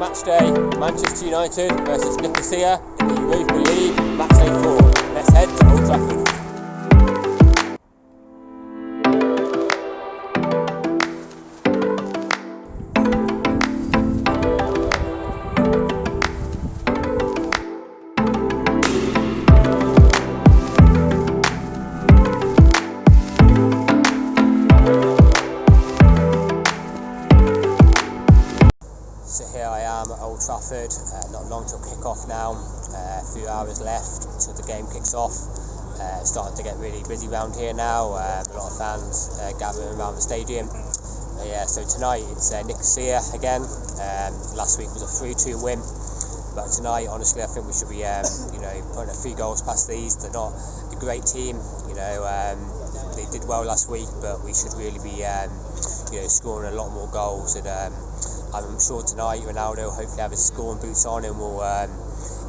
match day, Manchester United versus Nicosia in the Europa League, match day 4. Let's head to Old Trafford. So here I am at Old Trafford, not long till kick-off now, a few hours left until the game kicks off. Starting to get really busy around here now, a lot of fans gathering around the stadium. So tonight it's Nicosia again. Last week was a 3-2 win, but tonight honestly I think we should be putting a few goals past these. They're not a great team, they did well last week, but we should really be scoring a lot more goals. And I'm sure tonight Ronaldo will hopefully have his scoring boots on and we'll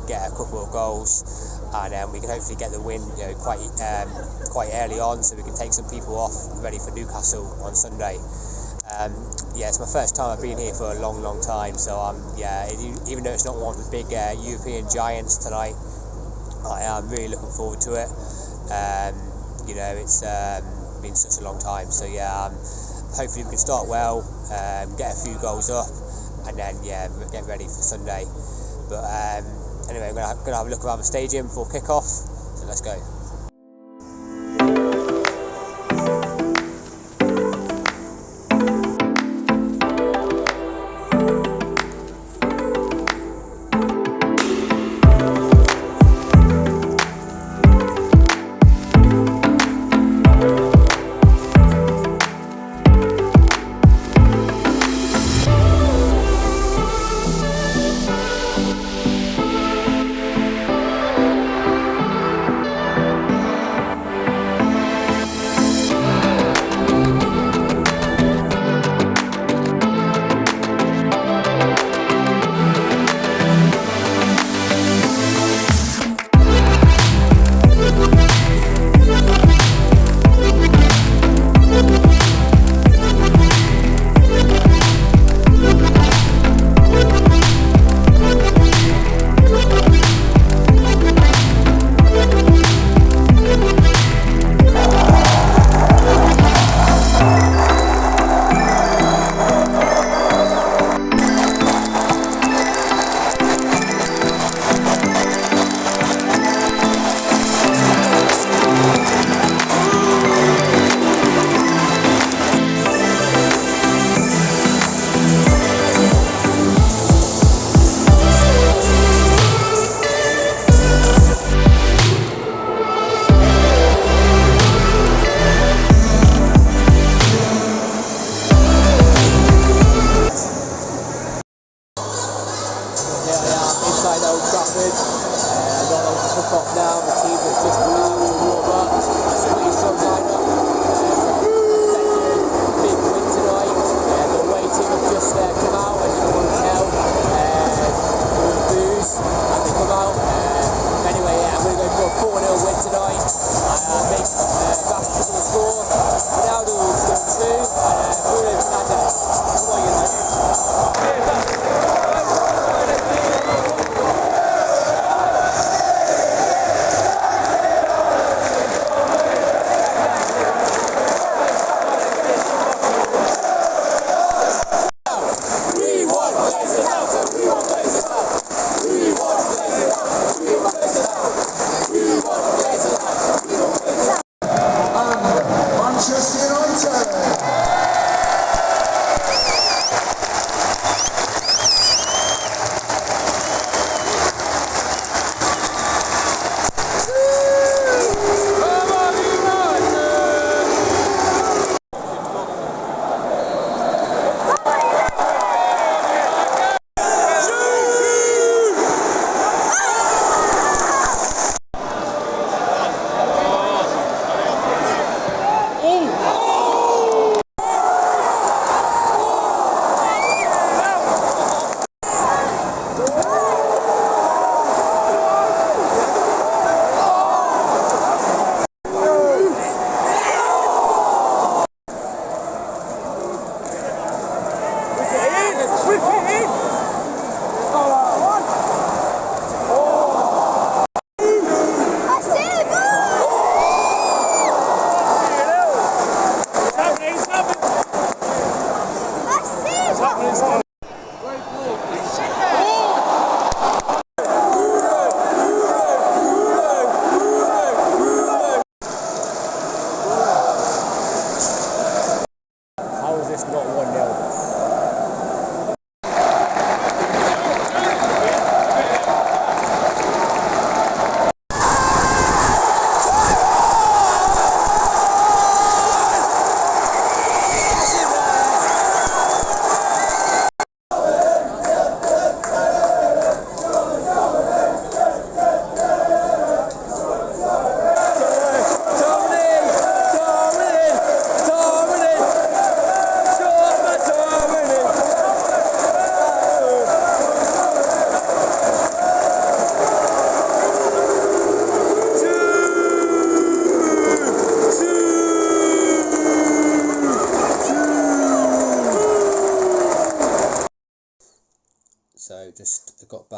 get a couple of goals, and we can hopefully get the win quite early on, so we can take some people off ready for Newcastle on Sunday. It's my first time I've been here for a long time, so even though it's not one of the big European giants tonight, I am really looking forward to it. It's been such a long time, so hopefully we can start well, get a few goals up, and then get ready for Sunday. But anyway, I'm gonna have a look around the stadium before kick-off, so let's go.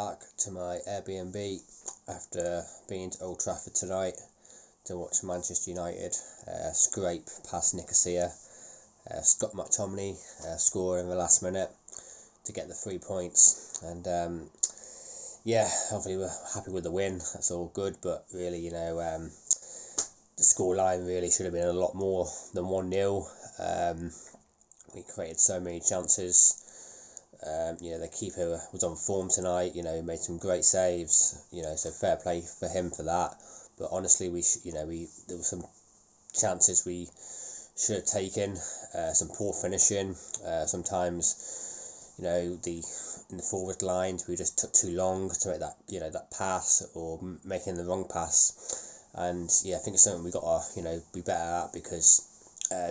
back to my Airbnb after being to Old Trafford tonight to watch Manchester United scrape past Nicosia. Scott McTominay score in the last minute to get the 3 points, and obviously we're happy with the win. That's all good, but really, the scoreline really should have been a lot more than 1-0. We created so many chances. The keeper was on form tonight. Made some great saves. So fair play for him for that. But honestly, there were some chances we should have taken. Some poor finishing. Sometimes, in the forward lines we just took too long to make that pass, or making the wrong pass. And I think it's something we got to be better at, because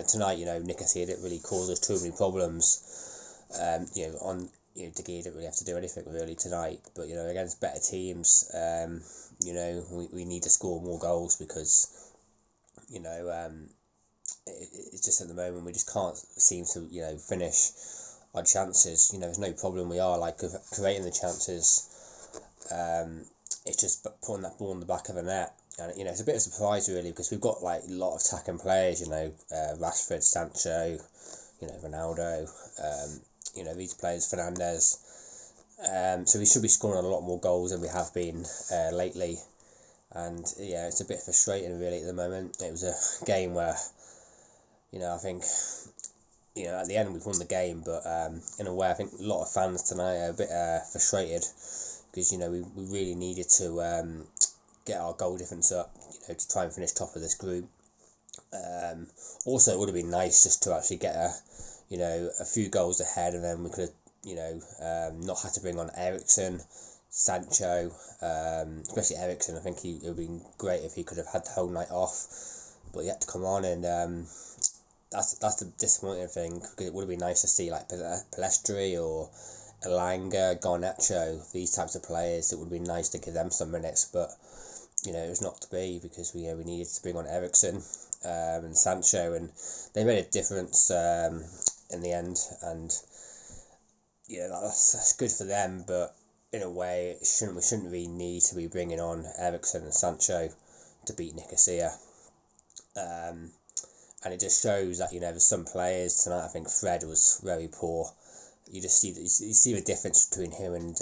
tonight Nicosia didn't really cause us too many problems. De Gea didn't really have to do anything really tonight, but against better teams, we need to score more goals, because it's just at the moment we just can't seem to finish our chances. There's no problem, we are creating the chances. It's just putting that ball in the back of the net, and it's a bit of a surprise really, because we've got a lot of attacking players. Rashford, Sancho, Ronaldo. These players, Fernandez. So we should be scoring a lot more goals than we have been lately, and it's a bit frustrating really at the moment. It was a game where I think at the end we've won the game, but in a way I think a lot of fans tonight are a bit frustrated, because we really needed to get our goal difference up, to try and finish top of this group. Also, it would have been nice just to actually get a few goals ahead, and then we could have not had to bring on Eriksen, Sancho, especially Eriksen. I think it would have been great if he could have had the whole night off, but he had to come on, and that's the disappointing thing, because it would have been nice to see Pellistri or Elanga, Garnacho, these types of players. It would have been nice to give them some minutes, but it was not to be, because we needed to bring on Eriksen and Sancho, and they made a difference in the end, and that's good for them. But in a way, we shouldn't really need to be bringing on Eriksen and Sancho to beat Nicosia. And it just shows that there's some players tonight. I think Fred was very poor. You see the difference between him and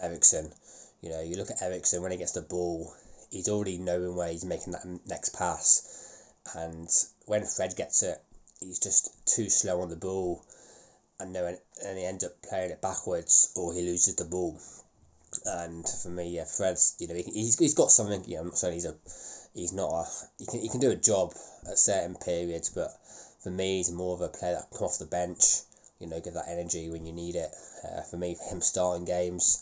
Eriksen. You look at Eriksen, when he gets the ball, he's already knowing where he's making that next pass, and when Fred gets it, he's just too slow on the ball, and he ends up playing it backwards, or he loses the ball. And for me, Fred's he's got something. I'm not saying he can do a job at certain periods, but for me, he's more of a player that can come off the bench, give that energy when you need it. For me, him starting games,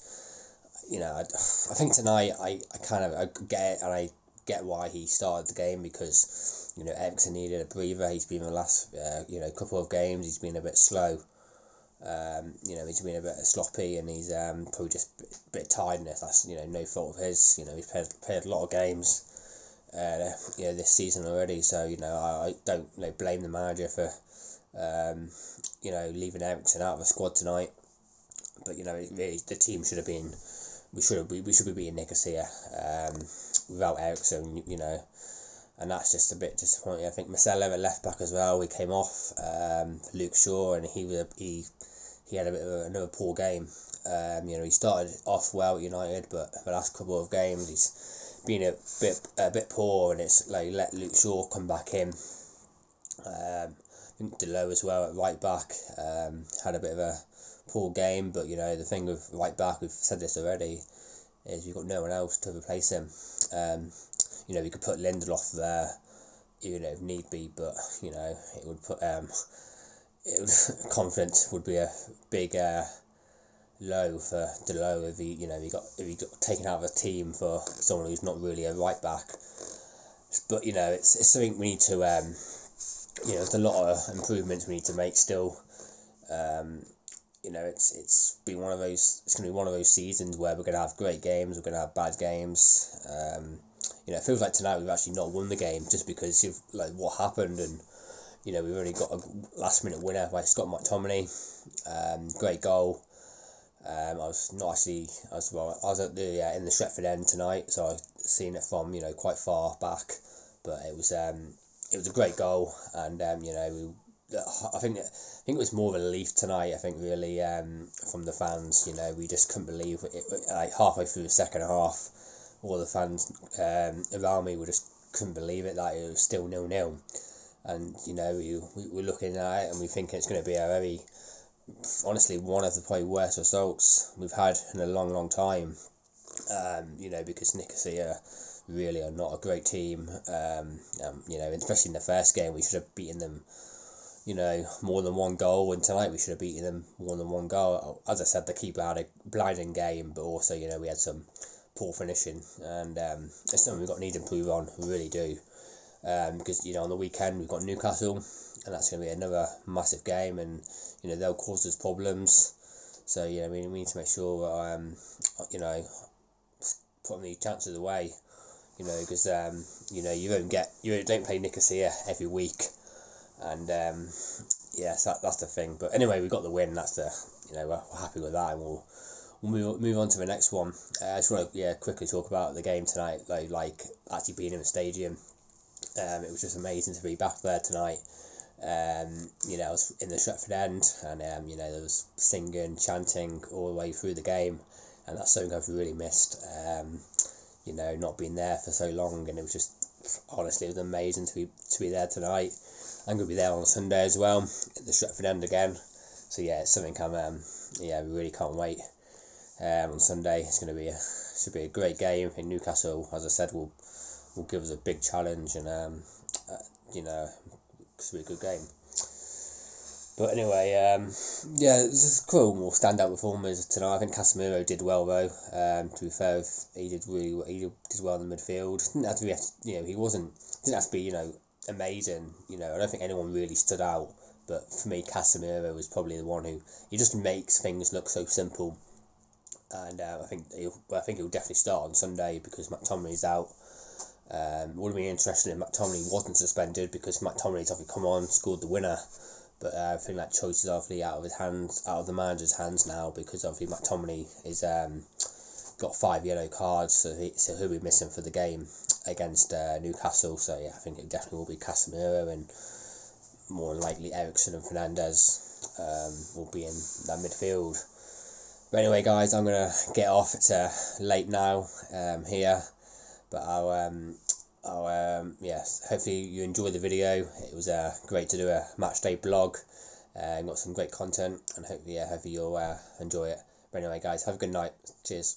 I think tonight I get it, and I get why he started the game, because Eriksen needed a breather. He's been the last couple of games, he's been a bit slow. He's been a bit sloppy, and he's probably just a bit of tiredness. That's no fault of his. He's played a lot of games this season already, so I don't blame the manager for leaving Eriksen out of the squad tonight. But really, the team should have been, we should be beating Nicosia without Eriksen, and that's just a bit disappointing. I think Marcelo at left back as well, we came off Luke Shaw, and he had a bit of another poor game. He started off well at United, but the last couple of games he's been a bit poor, and it's let Luke Shaw come back in. I think Delo as well at right back had a bit of a poor game, but the thing with right back, we've said this already, is we've got no one else to replace him. We could put Lindelof there, if need be, but it would put confidence would be a big low for Delo if he got taken out of the team for someone who's not really a right back. But it's something we need to there's a lot of improvements we need to make still. It's been one of those. It's going to be one of those seasons where we're going to have great games, we're going to have bad games. It feels like tonight we've actually not won the game, just because of what happened, and we've only got a last minute winner by Scott McTominay. Great goal. I was not actually, I was at the in the Stretford end tonight, so I seen it from quite far back, but it was a great goal, and I think it was more of a relief tonight. I think really from the fans, we just couldn't believe it. Like halfway through the second half, all the fans around me were just couldn't believe it, that it was still 0-0, and we're looking at it and we think it's going to be a very, honestly, one of the probably worst results we've had in a long time. Because Nicosia really are not a great team. Especially in the first game, we should have beaten them, more than one goal, and tonight we should have beaten them more than one goal. As I said, the keeper had a blinding game, but also, we had some poor finishing, and it's something we've got to need to improve on, we really do. Because, on the weekend we've got Newcastle, and that's going to be another massive game, and, they'll cause us problems. So, we need to make sure, putting the chances away, because, you don't play Nicosia every week, and, yes, that's the thing. But anyway, we got the win, that's we're happy with that, and we'll move on to the next one. I just want to quickly talk about the game tonight, though, like actually being in the stadium. It was just amazing to be back there tonight. I was in the Stretford end, and there was singing, chanting all the way through the game, and that's something I've really missed. Not being there for so long, and it was just, honestly, it was amazing to be there tonight. I'm going to be there on Sunday as well, at the Stretford end again. So it's something we really can't wait. On Sunday, it's going to be should be a great game. In Newcastle, as I said, will give us a big challenge, and it's a really good game. But anyway, this is cool. More standout performers tonight. I think Casemiro did well though. To be fair, he did well in the midfield. Didn't have to be, he didn't have to be, amazing. I don't think anyone really stood out. But for me, Casemiro was probably the one he just makes things look so simple. And I think he'll definitely start on Sunday because McTominay's out. Would have been interesting if McTominay wasn't suspended, because McTominay's obviously come on, scored the winner. But I think that choice is obviously out of the manager's hands now, because obviously McTominay is got 5 yellow cards, so he'll be missing for the game against Newcastle. So I think it definitely will be Casemiro, and more likely Eriksen and Fernandes will be in that midfield. But anyway, guys, I'm gonna get off. It's late now here, but hopefully you enjoyed the video. It was great to do a match day blog. Got some great content, and hopefully you'll enjoy it. But anyway, guys, have a good night. Cheers.